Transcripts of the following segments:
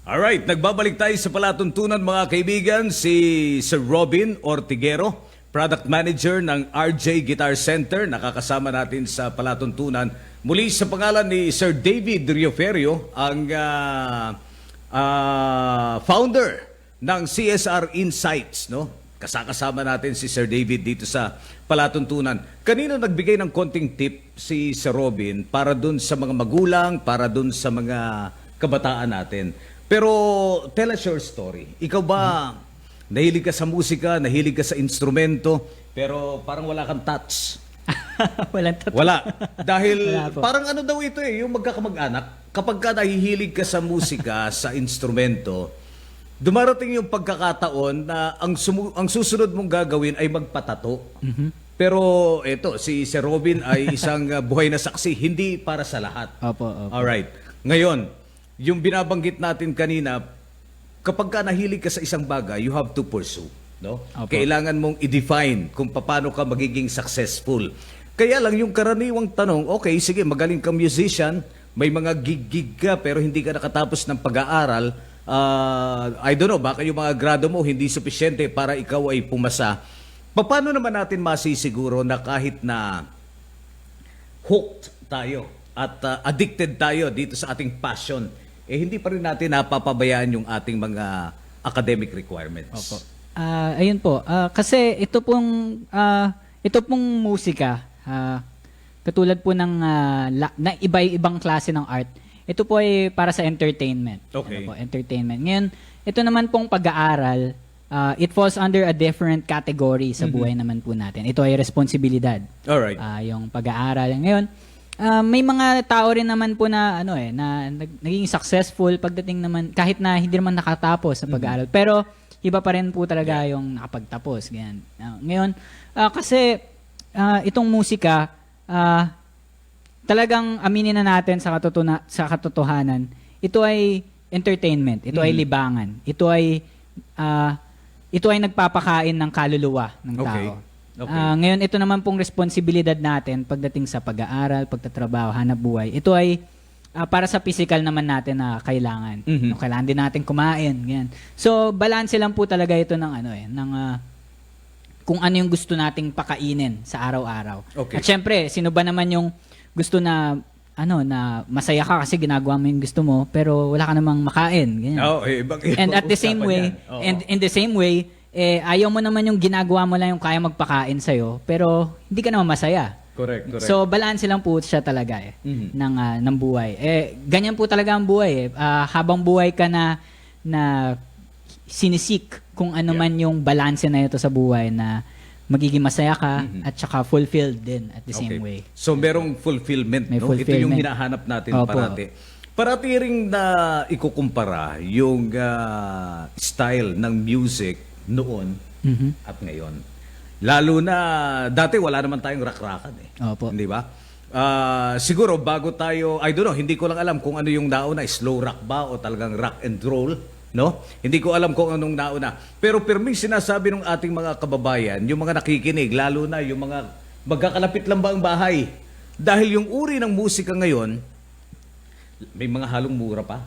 Alright, nagbabalik tayo sa palatuntunan mga kaibigan, si Sir Robin Ortiguero, Product Manager ng RJ Guitar Center, nakakasama natin sa palatuntunan. Muli sa pangalan ni Sir David Rioferio, ang founder ng CSR Insights, no? Kasama natin si Sir David dito sa palatuntunan. Kanino nagbigay ng konting tip si Sir Robin para dun sa mga magulang, para dun sa mga kabataan natin? Pero tell us your story. Ikaw ba nahilig ka sa musika, nahilig ka sa instrumento, pero parang wala kang touch? Walang totoo. Wala. Dahil Wala po. parang ano daw ito yung magkakamag-anak. Kapag ka nahihilig ka sa musika, sa instrumento, dumarating yung pagkakataon na ang susunod mong gagawin ay magpatato. Pero ito, si Sir Robin ay isang buhay na saksi, hindi para sa lahat. Opo, opo. Alright. Ngayon, yung binabanggit natin kanina, kapag ka nahilig ka sa isang bagay, you have to pursue. No? Opo. Kailangan mong i-define kung paano ka magiging successful. Kaya lang yung karaniwang tanong, okay, sige, magaling kang musician, may mga gig-gig ka pero hindi ka nakatapos ng pag-aaral. I don't know, baka yung mga grado mo hindi sufisyente para ikaw ay pumasa. Paano naman natin masisiguro na kahit na hooked tayo at addicted tayo dito sa ating passion, hindi pa rin natin napapabayaan yung ating mga academic requirements? Opo. Ayun po. Kasi ito pong musika, katulad po ng na iba-ibang klase ng art, ito po ay para sa entertainment. Okay. Ano po, entertainment. Ngayon, ito naman pong pag-aaral, it falls under a different category sa buhay naman po natin. Ito ay responsibilidad. Alright. Yung pag-aaral. Ngayon, may mga tao rin naman po na naging successful pagdating naman kahit na hindi naman nakatapos sa pag-aaral. Pero iba pa rin po talaga yung nakapagtapos. Ganyan. Ngayon, kasi itong musika, talagang aminin na natin sa katotohanan, ito ay entertainment, ito ay libangan, ito ay nagpapakain ng kaluluwa ng tao. Okay. Ngayon, ito naman pong responsibilidad natin pagdating sa pag-aaral, pagtatrabaho, hanap buhay. Ito ay para sa physical naman natin na kailangan. No, kailangan din natin kumain. Ganyan. So, balance lang po talaga ito ng kung ano yung gusto nating pakainin sa araw-araw. Okay. At syempre, sino ba naman yung gusto na na masaya ka kasi ginagawa mo yung gusto mo pero wala ka namang makain. Ganyan. And at the same way, and in the same way, ayaw mo naman yung ginagawa mo lang yung kaya magpakain sa'yo, pero hindi ka naman masaya. Correct. So, balance lang po siya talaga ng buhay. Ganyan po talaga ang buhay. Habang buhay ka na sinisik kung ano man yung balance na ito sa buhay na magiging masaya ka at saka fulfilled din at the same way. So, merong fulfillment. May no? Ito yung fulfillment. hinahanap natin Opo. parati. Parati ring na ikukumpara yung style ng music noon at ngayon. Lalo na, dati wala naman tayong rock-rockan Opo. Hindi ba? Siguro bago tayo, I don't know, hindi ko lang alam kung ano yung nauna, slow rock ba o talagang rock and roll, no? Hindi ko alam kung anong nauna. Pero perming sinasabi ng ating mga kababayan, yung mga nakikinig, lalo na yung mga magkakalapit lang ba ang bahay. Dahil yung uri ng musika ngayon, may mga halong mura pa.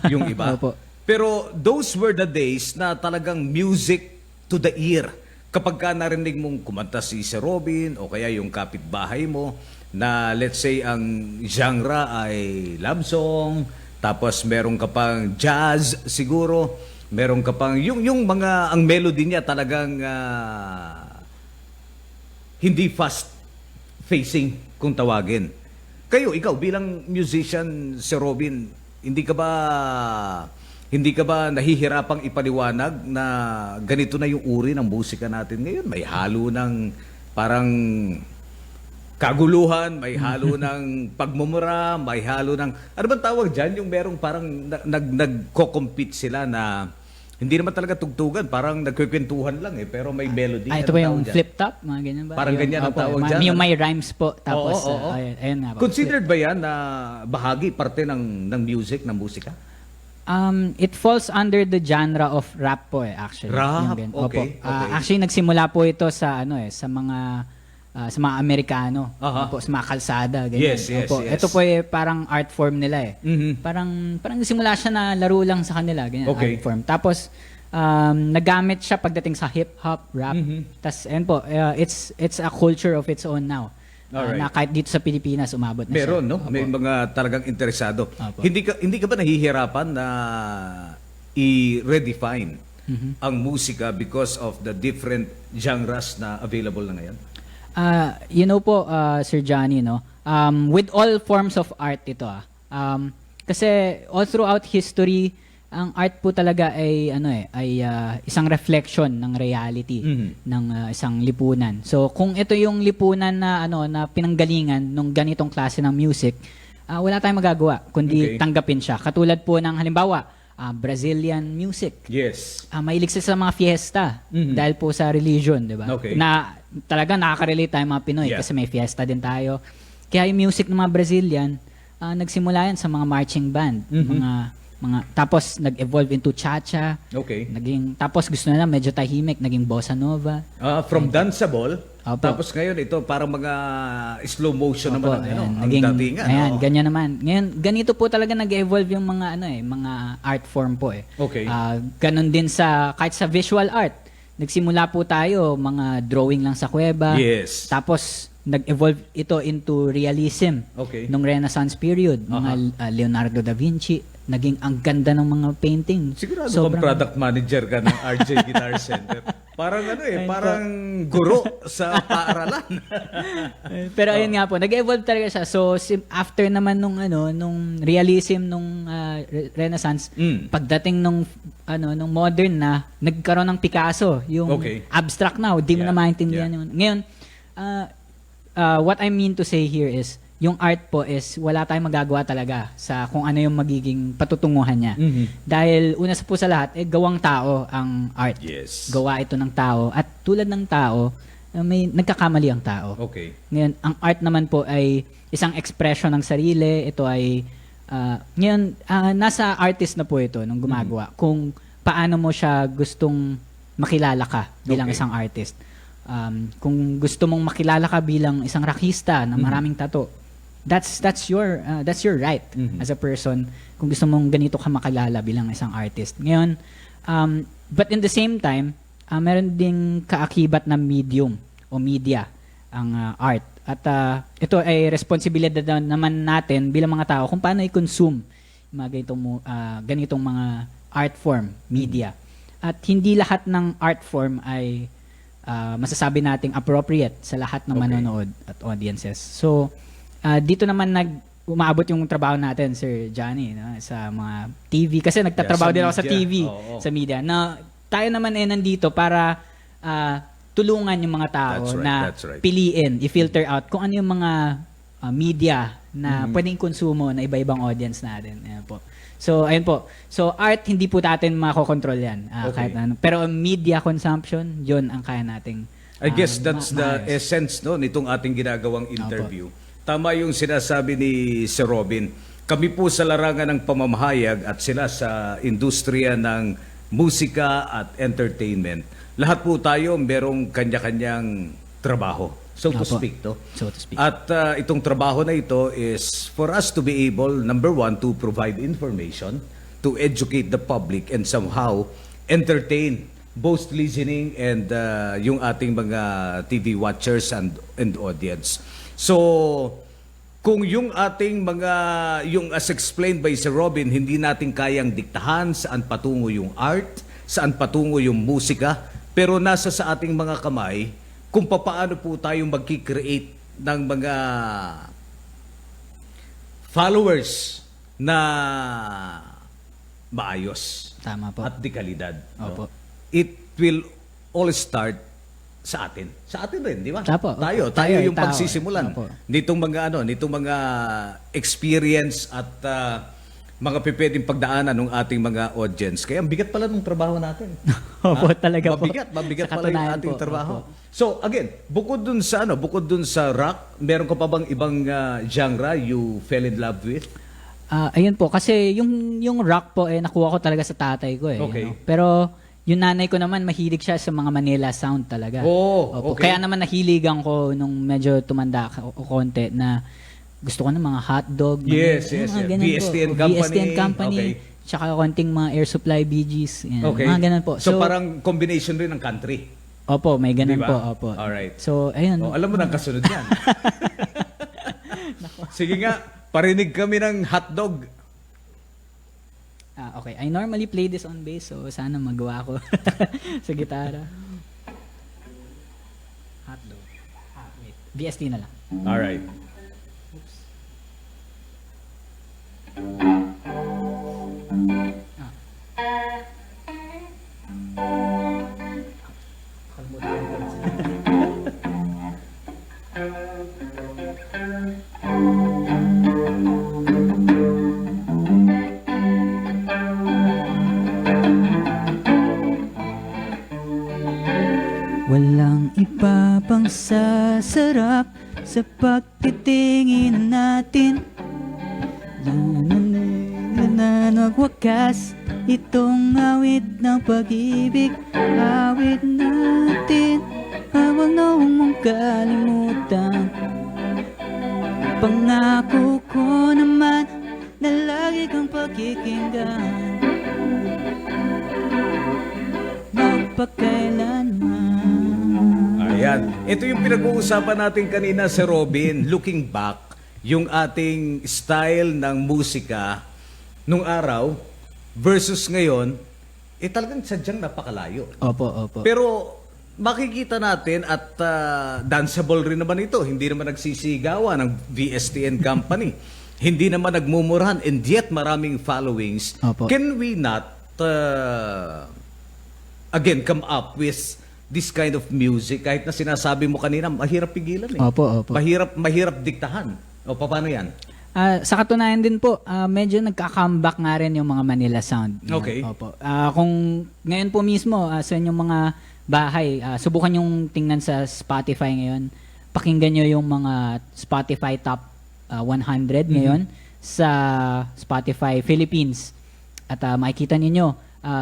Yung iba. Opo. Pero those were the days na talagang music to the ear. Kapag ka narinig mong kumanta si Sir Robin o kaya yung kapitbahay mo na let's say ang genre ay love song, tapos meron ka pang jazz siguro, meron ka pang yung mga ang melody niya talagang hindi fast facing kung tawagin. Ikaw bilang musician, Sir Robin, hindi ka ba nahihirapang ipaliwanag na ganito na yung uri ng musika natin ngayon? May halo ng parang kaguluhan, may halo ng pagmumura, may halo ng... Ano ba tawag dyan? Yung merong parang nagko-compete sila na hindi naman talaga tugtugan, parang nagkikwentuhan lang pero may melody. Ito ba yung flip top? Mga ganyan ba? Parang ganyan ang tawag dyan. Yung may rhymes po. Tapos, Oo. ayun nga po. Considered ba yan na bahagi, parte ng music, ng musika? It falls under the genre of rap po actually. Rap? Yung Okay, Opo. okay. Actually nagsimula po ito sa sa mga sa mga Amerikano, Aha. po, sa mga kalsada, ganyan. Yes, yes, Opo, yes. ito po parang art form nila eh. Mhm. Parang simula siya na laro lang sa kanila, ganyan, Okay. art form. Tapos nagamit siya pagdating sa hip hop, rap. Tas ayun po, it's a culture of its own now. Alright. Na kahit dito sa Pilipinas umabot na Meron, siya. no? May mga talagang interesado. Opo. Hindi ka ba nahihirapan na i-redefine ang musika because of the different genres na available na ngayon? You know po, Sir Johnny, no? With all forms of art ito kasi all throughout history, ang art po talaga ay isang reflection ng reality ng isang lipunan. So kung ito yung lipunan na na pinanggalingan ng ganitong klase ng music, wala tayong magagawa kundi Okay. tanggapin siya. Katulad po ng halimbawa, Brazilian music. Yes. Mahilig sila sa mga fiesta dahil po sa religion, di ba? Okay. Na talaga nakaka-relate tayo mga Pinoy Yeah. kasi may fiesta din tayo. Kaya yung music ng mga Brazilian, nagsimula yan sa mga marching band, mga tapos nag-evolve into cha-cha. Okay. Tapos gusto nila medyo tahimik, naging bossa nova. From danceable, Opo. tapos ngayon ito parang mga slow motion Opo, naman ayan, ang naging- datingan. ayan, oo. ganyan naman. Ngayon, ganito po talaga nag-evolve yung mga mga art form po eh. Okay. Ganon din kahit sa visual art. Nagsimula po tayo mga drawing lang sa kuweba. Yes. Tapos nag-evolve ito into realism Okay. nung Renaissance period, mga Leonardo da Vinci, naging ang ganda ng mga painting. Sigurado kang product manager ka ng RJ Guitar Center. Parang Ayun po. parang guro sa paaralan. Pero ayun nga po, nag-evolve talaga siya. So after naman nung realism nung Renaissance, pagdating nung modern na, nagkaroon ng Picasso, yung Okay. abstract na, di mo Yeah. na maintindihan Yeah. yun. Ngayon, what I mean to say here is, yung art po is wala tayong magagawa talaga sa kung ano yung magiging patutunguhan niya. Dahil una po sa lahat, gawang tao ang art. Yes. Gawa ito ng tao. At tulad ng tao, may nagkakamali ang tao. Okay. Ngayon, ang art naman po ay isang expression ng sarili. Ito ay, nasa artist na po ito nung gumagawa. Kung paano mo siya gustong makilala ka bilang Okay. isang artist. Kung gusto mong makilala ka bilang isang rakista na maraming tattoo, that's your right as a person kung gusto mong ganito ka makilala bilang isang artist. Ngayon, but in the same time, meron ding kaakibat na medium o media ang art. At ito ay responsibilidad naman natin bilang mga tao kung paano i-consume yung mga ganitong mga art form, media. At hindi lahat ng art form ay masasabi nating appropriate sa lahat ng Okay. manonood at audiences. So, dito naman umaabot yung trabaho natin, Sir Johnny, no? Sa mga TV. Kasi nagtatrabaho Yeah, sa din ako sa media. TV, Oo. sa media. Na tayo naman ay nandito para tulungan yung mga tao That's right, na that's right. piliin, i-filter out kung ano yung mga media na pwedeng konsumo na iba-ibang audience natin. Ayan po. So, ayun po. So, art, hindi po natin makokontrol yan. Okay. Kahit ano. Pero media consumption, yun ang kaya nating I guess that's the maayos. essence nitong ating ginagawang interview. Tama yung sinasabi ni Sir Robin. Kami po sa larangan ng pamamahayag at sila sa industriya ng musika at entertainment. Lahat po tayo merong kanya-kanyang trabaho, so to Opo. speak. No? So to speak. At itong trabaho na ito is for us to be able, number one, to provide information, to educate the public, and somehow entertain both listening and yung ating mga TV watchers and audience. So, kung yung ating yung as explained by Sir Robin, hindi natin kayang diktahan saan patungo yung art, saan patungo yung musika, pero nasa sa ating mga kamay kung papaano po tayong magki-create ng mga followers na maayos Tama po. at de kalidad. Opo. It will all start sa atin. Sa atin rin, di ba? Opo. Tayo Tayo, yung tao, pagsisimulan. Opo. Nitong mga experience at mga pwedeng pagdaanan ng ating mga audience. Kaya ang bigat pala ng trabaho natin. Opo, talaga po. Mabigat Sa pala yung katunayan ating po, trabaho. opo. So again, bukod dun sa rock, meron ka pa bang ibang genre you fell in love with? Ayun po, kasi yung rock po nakuha ko talaga sa tatay ko eh. Okay. Pero yung nanay ko naman, mahilig siya sa mga Manila sound talaga. Oh, Opo. okay. Kaya naman nahiligan ko nung medyo tumanda o konti na gusto ko ng mga hotdog. Yes, mga, yes, mga yes. ganun VST po. and Company. VST and Company. Okay. Tsaka konting mga Air Supply Bee Gees. Yan, Okay. mga ganun po. So, parang combination rin ng country. Opo, may ganun Di ba? po. Opo. Alright. So, ayun. Oh, alam mo na ang kasunod yan. Sige nga, parinig kami ng hotdog. Okay. I normally play this on bass, so sana magawa ko sa gitara. Hotdog. Wait. VST na lang. Alright. Walang iba pang sasarap sa pagtitingin natin. Nagwakas itong awit ng pag-ibig. Awit natin, huwag na mong kalimutan. Pangako ko naman na lagi kang pakikinggan. Magpakailanman. Ayan. Ito yung pinag-uusapan natin kanina sa Robin. Looking back, yung ating style ng musika nung araw versus ngayon, talagang sadyang napakalayo. Opo, opo. Pero makikita natin at danceable rin naman ito. Hindi naman nagsisigawan ng VST and Company. Hindi naman nagmumurahan and yet maraming followings. Opo. Can we not again come up with this kind of music kahit na sinasabi mo kanina mahirap pigilan eh. Opo, opo. Mahirap diktahan. O paano 'yan? Sa katunayan din po, medyo nagka-comeback nga rin yung mga Manila sound. Okay. Opo. Kung ngayon po mismo sa inyong mga bahay, subukan yung tingnan sa Spotify ngayon. Pakinggan nyo yung mga Spotify Top 100 ngayon sa Spotify Philippines. At makikita ninyo,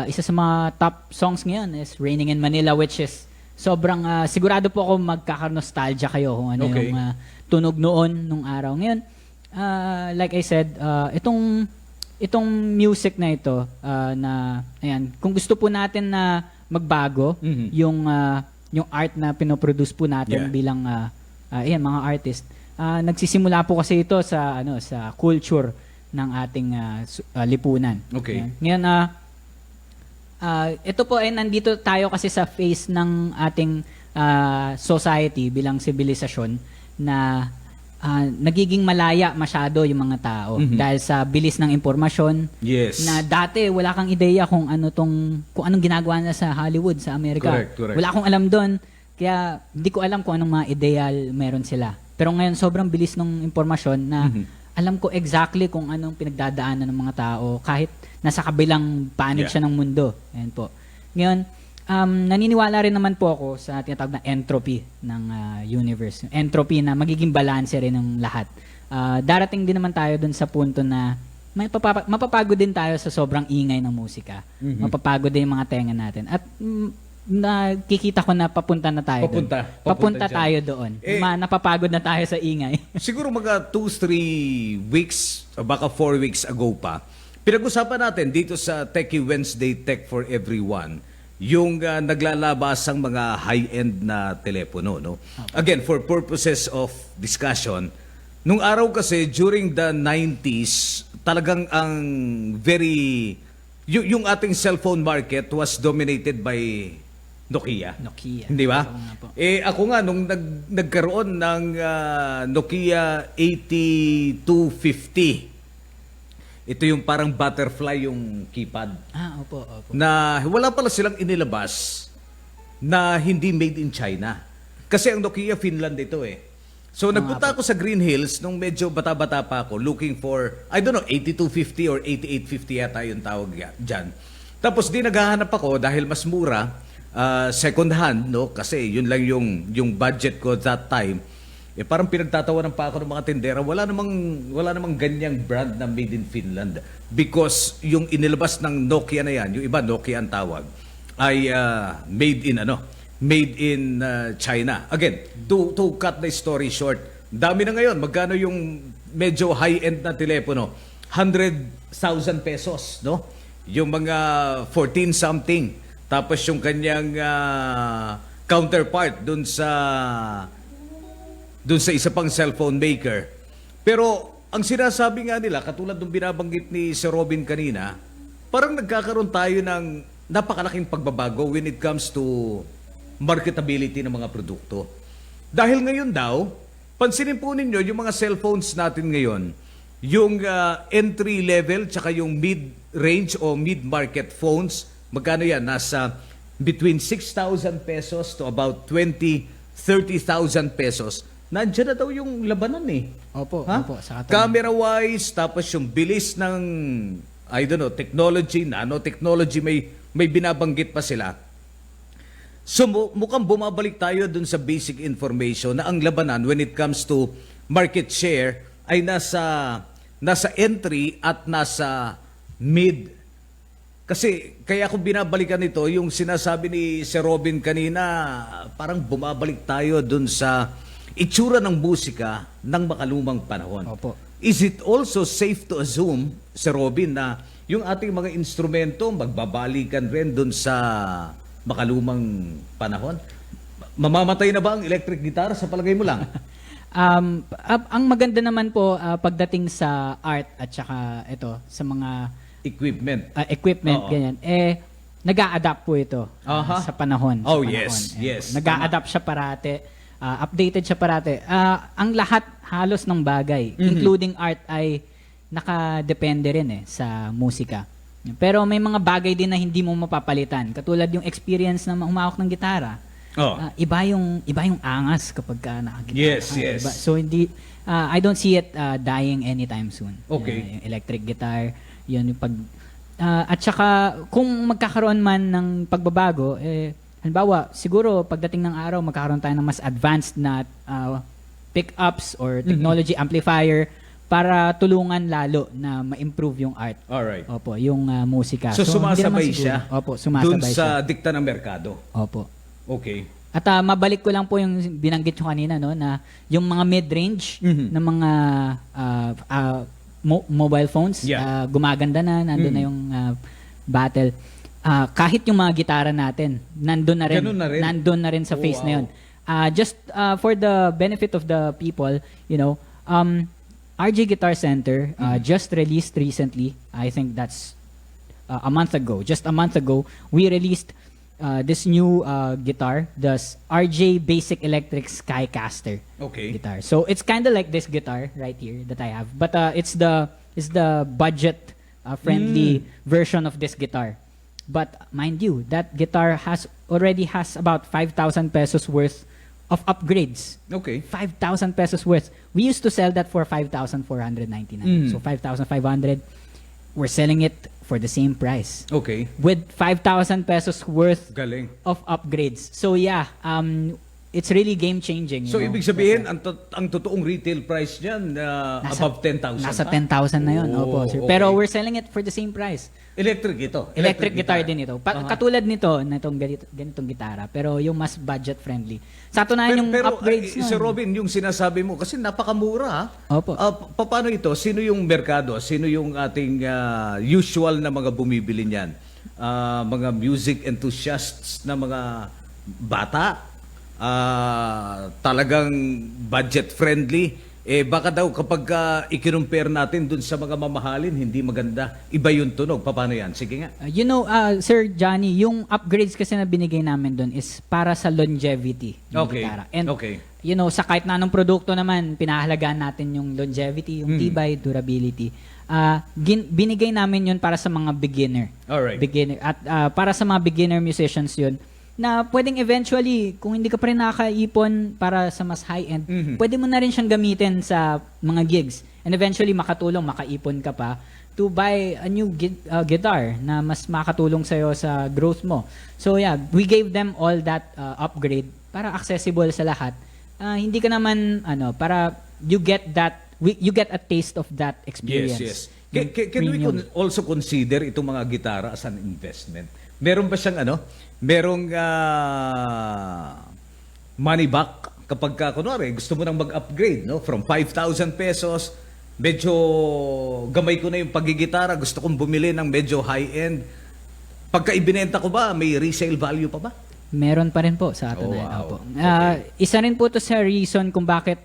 isa sa mga top songs ngayon is Raining in Manila, which is sobrang sigurado po ako magkaka-nostalgia kayo kung ano Okay. yung tunog noon nung araw. Ngayon, like I said, itong music na ito na ayan, kung gusto po natin na magbago yung art na pinoproduce po natin Yeah. bilang ayan, mga artist, nagsisimula po kasi ito sa sa culture ng ating lipunan. Okay. Ayan. Ngayon ito po ay nandito tayo kasi sa face ng ating society bilang sibilisasyon na nagiging malaya masyado yung mga tao dahil sa bilis ng impormasyon. Yes. Na dati wala kang ideya kung anong ginagawa na sa Hollywood, sa Amerika. Correct. Wala akong alam doon. Kaya hindi ko alam kung anong mga ideal meron sila. Pero ngayon sobrang bilis ng impormasyon na alam ko exactly kung anong pinagdadaanan ng mga tao kahit nasa kabilang panig siya ng mundo. Ayan po. Ngayon, naniniwala rin naman po ako sa tinatawag na entropy ng universe. Entropy na magiging balanse rin ng lahat. Darating din naman tayo dun sa punto na mapapagod din tayo sa sobrang ingay ng musika. Mapapagod din yung mga tenga natin. At nakikita ko na papunta na tayo doon. Papunta dyan. tayo doon. Napapagod na tayo sa ingay. Siguro mga 2-3 weeks, o baka 4 weeks ago pa, pinag-usapan natin dito sa Techie Wednesday Tech for Everyone, yung naglalabasang mga high-end na telepono. No? Again, for purposes of discussion, nung araw kasi, during the 90s, talagang ang yung ating cellphone market was dominated by Nokia. Nokia. Hindi ba? Oo nga po. Ako nga, nung nagkaroon ng Nokia 8250, ito yung parang butterfly yung keypad. Opo. Na wala pala silang inilabas na hindi made in China. Kasi ang Nokia, Finland ito eh. So nagpunta ako sa Green Hills nung medyo bata-bata pa ako looking for, I don't know, 8250 or 8850 yata yung tawag dyan. Tapos di naghahanap ako dahil mas mura, second hand, no? Kasi yun lang yung budget ko that time. Parang pinagtatawanan pa ako ng mga tindera. Wala namang ganyang brand na made in Finland. Because yung inilabas ng Nokia na yan, yung iba Nokia ang tawag, ay made in China. Again, to cut the story short, dami na ngayon. Magkano yung medyo high-end na telepono? 100,000 pesos, no? Yung mga 14 something. Tapos yung kanyang counterpart dun sa isa pang cellphone maker. Pero ang sinasabi nga nila, katulad ng binabanggit ni Sir Robin kanina, parang nagkakaroon tayo ng napakalaking pagbabago when it comes to marketability ng mga produkto. Dahil ngayon daw, pansinin po ninyo yung mga cellphones natin ngayon, yung entry level tsaka yung mid-range o mid-market phones, magkano yan? Nasa between 6,000 pesos to about 30,000 pesos. Nandiyan na daw yung labanan eh. Opo, Ha? opo. Sa Camera-wise, tapos yung bilis ng, I don't know, technology, nanotechnology, may binabanggit pa sila. So mukhang bumabalik tayo dun sa basic information na ang labanan when it comes to market share ay nasa entry at nasa mid. Kasi kaya kung binabalikan ito, yung sinasabi ni Sir Robin kanina, parang bumabalik tayo dun sa itsura ng musika ng makalumang panahon. Opo. Is it also safe to assume, Sir Robin, na yung ating mga instrumento magbabalikan rin dun sa makalumang panahon? Mamamatay na ba ang electric guitar sa palagay mo lang? Ang maganda naman po pagdating sa art at saka ito sa mga Oo. equipment ganyan nag-a-adapt po ito Aha. sa panahon. Oh, sa panahon. yes, yes. Nag-a-adapt siya parate, updated siya parate. Ang lahat halos ng bagay, including art ay nakadepende rin sa musika. Pero may mga bagay din na hindi mo mapapalitan. Katulad yung experience na humawak ng gitara. Oh. Iba yung angas kapag ka nakagitara. Yes, yes. Iba. So hindi I don't see it dying anytime soon. Okay. Yung electric guitar, yun yung pag at saka kung magkakaroon man ng pagbabago, halimbawa, siguro pagdating ng araw magkakaroon tayo ng mas advanced na pickups or technology amplifier para tulungan lalo na ma-improve yung art. Alright. Opo, yung musika. So hindi naman sumasabay siguro. siya Opo, dun sumasabay sa siya. dikta ng merkado. Opo. Okay. At mabalik ko lang po yung binanggit ko kanina, no, na yung mga mid-range na mga mobile phones, Yeah. gumaganda na, nandun na yung battle. Kahit yung mga gitara natin, nandun na rin. Ganun na rin. Nandun na rin sa Oh, face na wow. yun. Just for the benefit of the people, you know, RJ Guitar Center just released recently, I think that's a month ago, just a month ago, we released this new guitar, the RJ Basic Electric Skycaster Okay. guitar. So it's kind of like this guitar right here that I have, but it's the budget friendly version of this guitar. But mind you, that guitar already has about 5,000 pesos worth of upgrades. Okay. 5,000 pesos worth. We used to sell that for 5,499. So 5,500. We're selling it for the same price Okay. with 5,000 pesos worth Galing. of upgrades. So yeah, it's really game changing. So ibig sabihin, ang totoong retail price niyan above 10,000 Nasa pa? 10,000 na yun. Oh, Opo, sir. okay. Pero we're selling it for the same price. Electric ito. Electric guitar din ito. Katulad nito, na itong ganitong gitara, pero yung mas budget friendly. Sa tunayan yung upgrades Sir nun. Robin, yung sinasabi mo, kasi napakamura. Opo. Paano ito? Sino yung merkado? Sino yung ating usual na mga bumibili niyan? Mga music enthusiasts na mga bata? Talagang budget friendly? Baka daw kapag ikinumpare natin dun sa mga mamahalin, hindi maganda. Iba yung tunog. Paano yan? Sige nga. Sir Johnny, yung upgrades kasi na binigay namin doon is para sa longevity ng Okay. gitara. And Okay. sa kahit na anong produkto naman, pinahalagaan natin yung longevity, yung tibay, durability. Binigay namin yun para sa mga beginner. Alright. Beginner. At para sa mga beginner musicians yun, na pwedeng eventually, kung hindi ka pa rin nakakaipon para sa mas high-end, pwede mo na rin siyang gamitin sa mga gigs. And eventually, makatulong, makaipon ka pa to buy a new guitar na mas makatulong sa'yo sa growth mo. So yeah, we gave them all that upgrade para accessible sa lahat. Hindi ka naman, para you get a taste of that experience. Yes, yes. Can we premium. also consider itong mga gitara as an investment? Meron ba siyang merong money back kapag kunwari gusto mo nang mag-upgrade, no? From 5,000 pesos, medyo gamay ko na yung pagigitara, gusto kong bumili ng medyo high-end. Pagka ibinenta ko ba, may resale value pa ba? Meron pa rin po sa atin. Oh, wow. Opo. Okay. Isa rin po to sa reason kung bakit,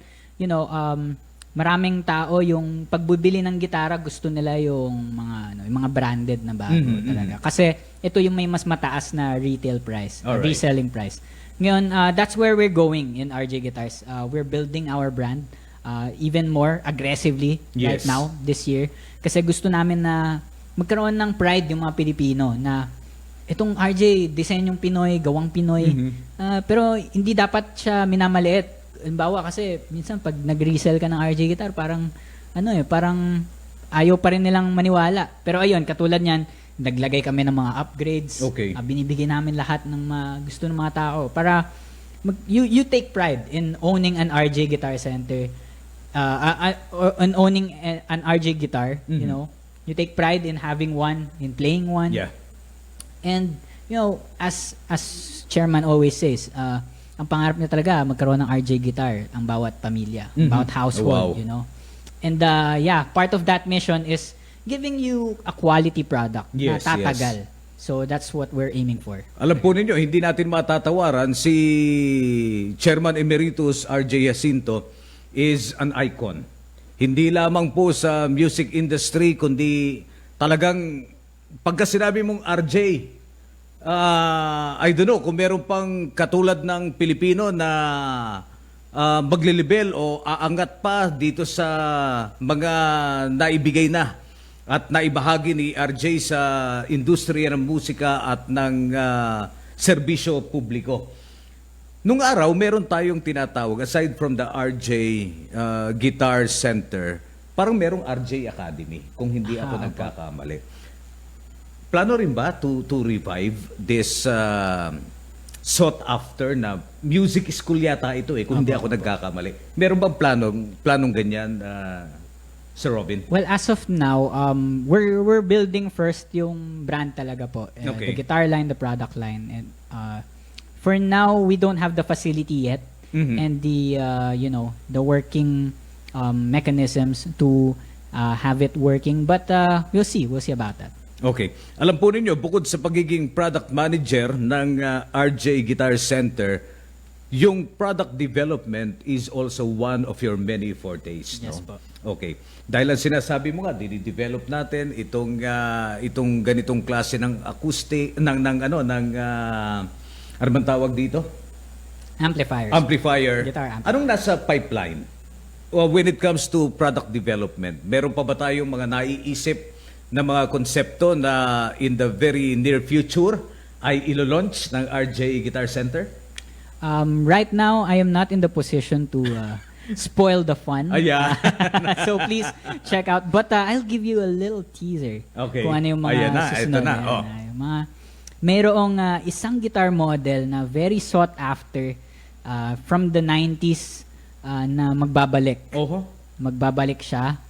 maraming tao yung pagbibili ng gitara gusto nila yung mga yung mga branded na bago talaga. Kasi ito yung may mas mataas na retail price, Alright. reselling price. Ngayon, that's where we're going in RJ Guitars. We're building our brand even more aggressively right Yes. now this year kasi gusto namin na magkaroon ng pride yung mga Pilipino na itong RJ, disenyong Pinoy, gawang Pinoy. Pero hindi dapat siya minamaliit. Halimbawa kasi minsan pag nag-resell ka ng RJ guitar, parang parang ayaw pa rin nilang maniwala. Pero ayun, katulad niyan, naglagay kami ng mga upgrades. Okay. Binibigyan namin lahat ng gusto ng mga tao para you take pride in owning an RJ Guitar Center. On owning an RJ guitar, you take pride in having one, in playing one. Yeah. And as chairman always says, ang pangarap niya talaga magkaroon ng RJ guitar ang bawat pamilya, bawat household, Wow. And part of that mission is giving you a quality product Yes, na tatagal. So that's what we're aiming for. Alam po ninyo, hindi natin matatawaran si Chairman Emeritus RJ Jacinto is an icon. Hindi lamang po sa music industry, kundi talagang pagka sinabi mong RJ, I don't know kung meron pang katulad ng Pilipino na maglilibel o aangat pa dito sa mga naibigay na at naibahagi ni RJ sa industriya ng musika at ng serbisyo publiko. Nung araw, meron tayong tinatawag, aside from the RJ Guitar Center, parang merong RJ Academy, kung hindi ako nagkakamali. Plano rin ba to revive this sought after na music school yata ito kung hindi ako nagkakamali. Meron bang planong ganyan, Sir Robin? Well, as of now, we're building first yung brand talaga po. Okay. The guitar line, the product line. And for now, we don't have the facility yet and the working mechanisms to have it working. But we'll see about that. Okay. Alam po ninyo, bukod sa pagiging product manager ng RJ Guitar Center, yung product development is also one of your many fortes, no? Yes po. Okay. Dahil ang sinasabi mo nga, dinidevelop natin itong ganitong klase ng acoustic ng ano bang tawag dito? Amplifiers. Amplifier. Guitar amplifier. Anong nasa pipeline? When it comes to product development, meron pa ba tayong mga naiisip na mga konsepto na in the very near future ay ilo-launch ng RJ Guitar Center? Right now, I am not in the position to spoil the fun. Yeah. So please check out. But I'll give you a little teaser. Okay. Kung ano yung mga Ayan na, susunod. ito na. Ayan Oh. na. Yung mayroong isang guitar model na very sought after from the 90s na magbabalik. Oho. Magbabalik siya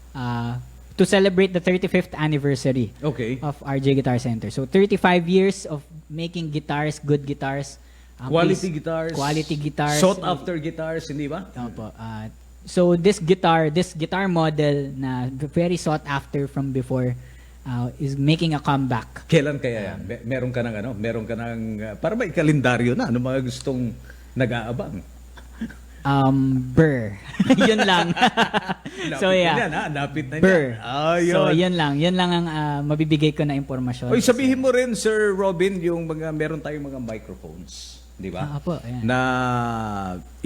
to celebrate the 35th anniversary Okay. of RJ Guitar Center. So 35 years of making guitars, good guitars. Quality guitars. Quality guitars. Sought after guitars, hindi ba? Opo. So this guitar model na very sought after from before is making a comeback. Kailan kaya yan? Meron ka ng para may kalendaryo na, ano mga gustong nag-aabang? Burr. Yun lang. So yeah. Yan, napit na Burr. yan. So yun lang ang mabibigay ko na impormasyon. Oy, sabihin mo rin, Sir Robin, yung meron tayong mga microphones, di ba? Opo, ayan. Na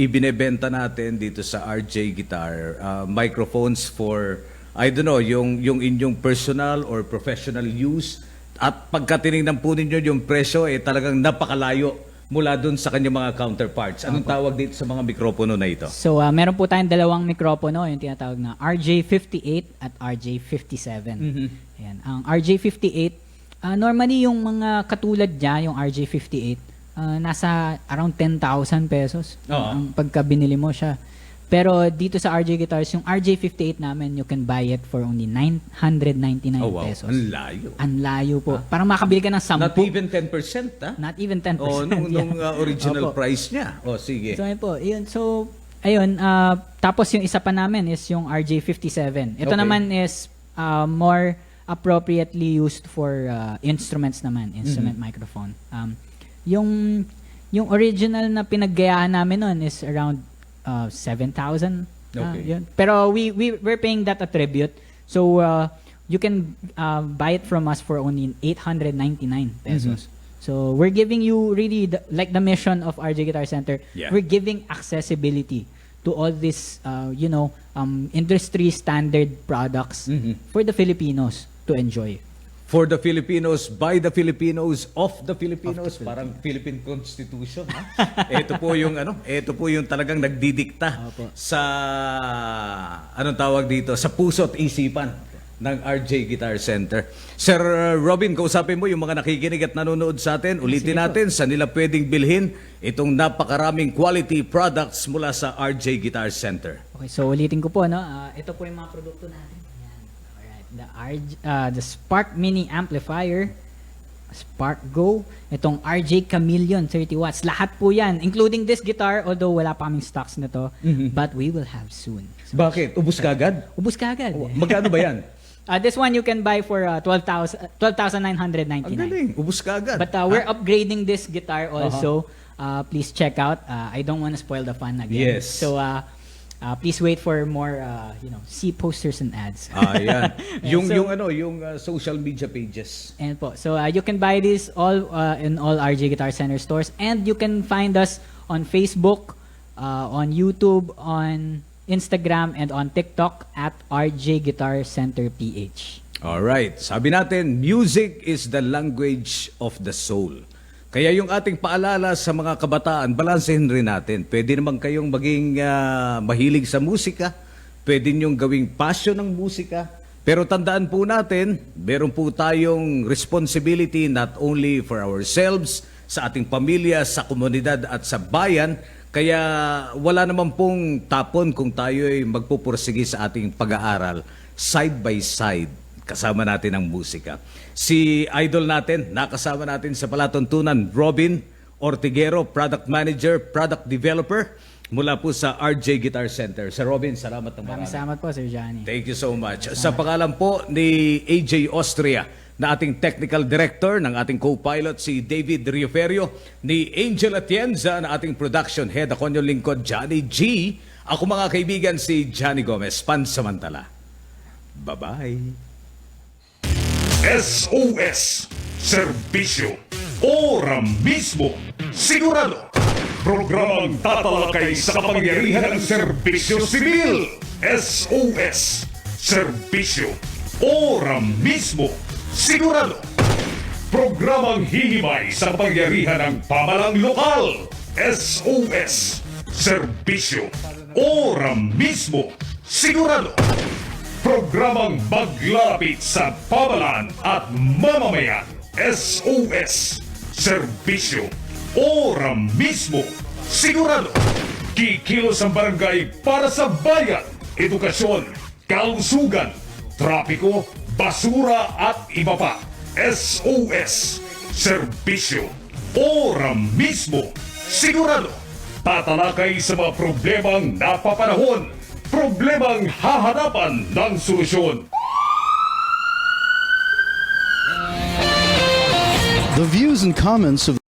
ibinebenta natin dito sa RJ Guitar, microphones for, I don't know, yung inyong personal or professional use. At pagka tinignan po ninyo yung presyo, talagang napakalayo mula dun sa kanyang mga counterparts. Anong tawag dito sa mga mikropono na ito? So meron po tayong dalawang mikropono, yung tinatawag na RJ58 at RJ57. Ayan. Ang RJ58, normally yung mga katulad niya, yung RJ58, nasa around 10,000 pesos Oo. ang pagka binili mo siya. Pero dito sa RJ Guitars, yung RJ58 namin, you can buy it for only 999 Oh, wow. pesos. Ang layo. Ang layo po. Parang makabili ka ng 10. Not even 10%, ha? Not even 10%. Oh, nung original Opo. price niya. Oh, sige. So, ayun po. Ayun. So, ayun. Tapos yung isa pa namin is yung RJ57. Ito Okay. naman is more appropriately used for instruments naman. Instrument microphone. Yung original na pinaggayaan namin nun is around 7,000. Okay. Yun. Pero we're paying that a tribute. So, you can buy it from us for only 899 pesos. So, we're giving you really, like the mission of RJ Guitar Center, Yeah. we're giving accessibility to all these, industry standard products for the Filipinos to enjoy. For the Filipinos, by the Filipinos, of the Filipinos, parang Philippine Constitution, ha? Ito po yung talagang nagdidikta Opo. sa anong tawag dito, sa puso at isipan ng RJ Guitar Center. Sir Robin, kausapin mo yung mga nakikinig at nanonood sa atin. Ulitin natin sa nila pwedeng bilhin itong napakaraming quality products mula sa RJ Guitar Center. Okay, so ulitin ko po, no? Ito po yung mga produkto natin. Ayan. Alright. The Spark Mini Amplifier, Spark Go, itong RJ Chameleon 30 watts. Lahat po yan, including this guitar, although wala pa kaming stocks nito, but we will have soon. So, Bakit? Ubus ka agad? ubus ka agad. Magkano ba yan? This one you can buy for 12,999. Ang galing. Ubus ka agad. But we're upgrading this guitar also. Please check out. I don't want to spoil the fun again. Yes. So please wait for more see posters and ads. Ayan. Yung So- yung social media pages. And po. So you can buy this all in all RJ Guitar Center stores, and you can find us on Facebook, on YouTube, on Instagram, and on TikTok at RJ Guitar Center PH. Alright. Sabi natin, music is the language of the soul. Kaya yung ating paalala sa mga kabataan, balansehin rin natin. Pwede naman kayong maging mahilig sa musika. Pwede nyong gawing passion ng musika. Pero tandaan po natin, meron po tayong responsibility not only for ourselves, sa ating pamilya, sa komunidad at sa bayan. Kaya wala naman pong tapon kung tayo ay magpupursige sa ating pag-aaral side by side. Kasama natin ang musika. Si idol natin, nakasama natin sa palatuntunan, Robin Ortiguero, Product Manager, Product Developer, mula po sa RJ Guitar Center. Sir Robin, salamat ng Maraming marami. salamat po, Sir Johnny. Thank you so much. Sa pangalan po ni AJ Austria, na ating technical director, ng ating co-pilot si David Rioferio, ni Angel Atienza, na ating production head, ako yung lingkod, Johnny G. Ako mga kaibigan, si Johnny Gomez, pansamantala. Bye-bye. SOS Serbisyo Ora mismo Sigurado Programang tatalakay sa kapangyarihan ng serbisyo sibil SOS Serbisyo Ora mismo Sigurado Programang hihimay sa kapangyarihan ng pamalang lokal SOS Serbisyo Ora mismo Sigurado Programang maglalapit sa pamalan at mamamayan SOS Serbisyo Ora mismo Sigurado Kikilos ang barangay para sa bayan Edukasyon, kalusugan, trapiko, basura at iba pa SOS Serbisyo Ora mismo Sigurado Tatalakay sa mga problemang napapanahon Problemang hahanapan ng solusyon. The views and comments of